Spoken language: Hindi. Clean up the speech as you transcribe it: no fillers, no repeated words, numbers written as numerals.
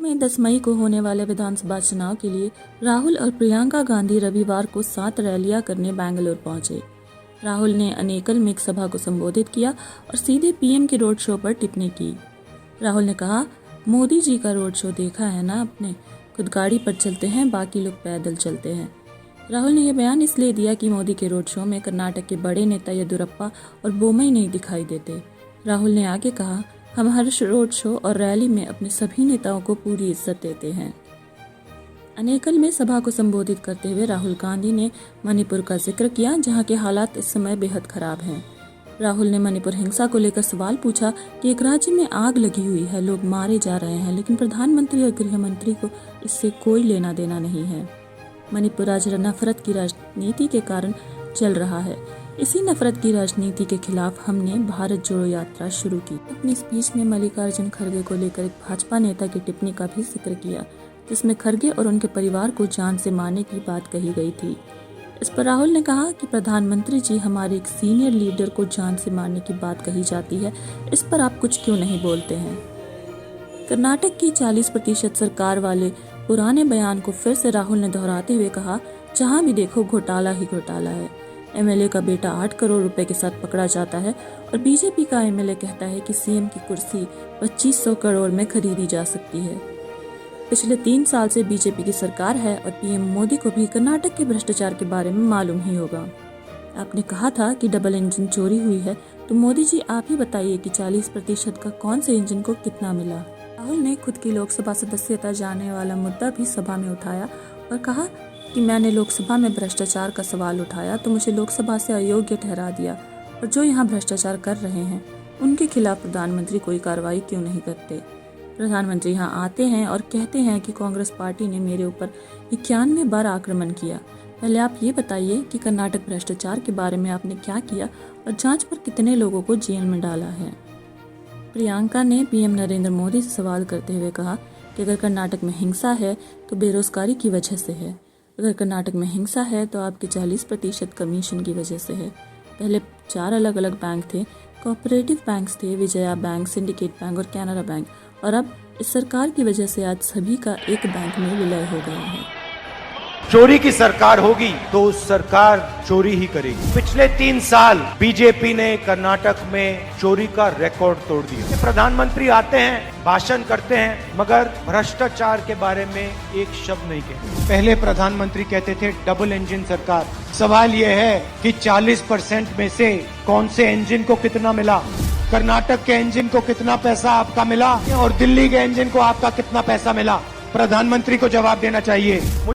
में 10 मई को होने वाले विधानसभा चुनाव के लिए राहुल और प्रियंका गांधी रविवार को 7 रैलियां करने बेंगलुरु पहुंचे। राहुल ने अनेकल में एक सभा को संबोधित किया और सीधे पीएम के रोड शो पर टिप्पणी की। राहुल ने कहा, मोदी जी का रोड शो देखा है ना आपने, खुद गाड़ी पर चलते हैं, बाकी लोग पैदल चलते हैं। राहुल ने यह बयान इसलिए दिया कि मोदी के रोड शो में कर्नाटक के बड़े नेता येदियुरप्पा और बोम्मई नहीं दिखाई देते। राहुल ने आगे कहा, हम हर रोड शो और रैली में अपने सभी नेताओं को पूरी इज्जत देते हैं। अनेकल में सभा को संबोधित करते हुए राहुल गांधी ने मणिपुर का जिक्र किया, जहां के हालात इस समय बेहद खराब हैं। राहुल ने मणिपुर हिंसा को लेकर सवाल पूछा कि एक राज्य में आग लगी हुई है, लोग मारे जा रहे हैं, लेकिन प्रधानमंत्री और गृह मंत्री को इससे कोई लेना देना नहीं है। मणिपुर आज नफरत की राजनीति के कारण चल रहा है। इसी नफरत की राजनीति के खिलाफ हमने भारत जोड़ो यात्रा शुरू की। अपनी स्पीच में मल्लिकार्जुन खड़गे को लेकर एक भाजपा नेता की टिप्पणी का भी जिक्र किया, जिसमें खड़गे और उनके परिवार को जान से मारने की बात कही गई थी। इस पर राहुल ने कहा कि प्रधानमंत्री जी, हमारे एक सीनियर लीडर को जान से मारने की बात कही जाती है, इस पर आप कुछ क्यों नहीं बोलते हैं। कर्नाटक की 40% सरकार वाले पुराने बयान को फिर से राहुल ने दोहराते हुए कहा, जहां भी देखो घोटाला ही घोटाला है। एमएलए का बेटा 8 करोड़ रुपए के साथ पकड़ा जाता है और बीजेपी का एमएलए कहता है कि सीएम की कुर्सी 2500 करोड़ में खरीदी जा सकती है। पिछले 3 साल से बीजेपी की सरकार है और पीएम मोदी को भी कर्नाटक के भ्रष्टाचार के बारे में मालूम ही होगा। आपने कहा था कि डबल इंजन चोरी हुई है, तो मोदी जी आप ही बताइए कि 40% का कौन से इंजन को कितना मिला। राहुल ने खुद की लोकसभा सदस्यता जाने वाला मुद्दा भी सभा में उठाया और कहा कि मैंने लोकसभा में भ्रष्टाचार का सवाल उठाया तो मुझे लोकसभा से अयोग्य ठहरा दिया, और जो यहाँ भ्रष्टाचार कर रहे हैं उनके खिलाफ प्रधानमंत्री कोई कार्रवाई क्यों नहीं करते। प्रधानमंत्री यहाँ आते हैं और कहते हैं कि कांग्रेस पार्टी ने मेरे ऊपर 91 बार आक्रमण किया। पहले आप ये बताइए कि कर्नाटक भ्रष्टाचार के बारे में आपने क्या किया और जांच पर कितने लोगों को जेल में डाला है। प्रियंका ने पीएम नरेंद्र मोदी से सवाल करते हुए कहा कि अगर कर्नाटक में हिंसा है तो बेरोजगारी की वजह से है, अगर कर्नाटक में हिंसा है तो आपके 40% कमीशन की वजह से है। पहले 4 अलग अलग बैंक थे, कोऑपरेटिव बैंक्स थे, विजया बैंक, सिंडिकेट बैंक और कैनरा बैंक, और अब इस सरकार की वजह से आज सभी का एक बैंक में विलय हो गया है। चोरी की सरकार होगी तो सरकार चोरी ही करेगी। पिछले 3 साल बीजेपी ने कर्नाटक में चोरी का रिकॉर्ड तोड़ दिया। प्रधानमंत्री आते हैं, भाषण करते हैं, मगर भ्रष्टाचार के बारे में एक शब्द नहीं कहते। पहले प्रधानमंत्री कहते थे डबल इंजन सरकार। सवाल यह है कि 40% में से कौन से इंजन को कितना मिला, कर्नाटक के इंजन को कितना पैसा आपका मिला और दिल्ली के इंजन को आपका कितना पैसा मिला। प्रधानमंत्री को जवाब देना चाहिए।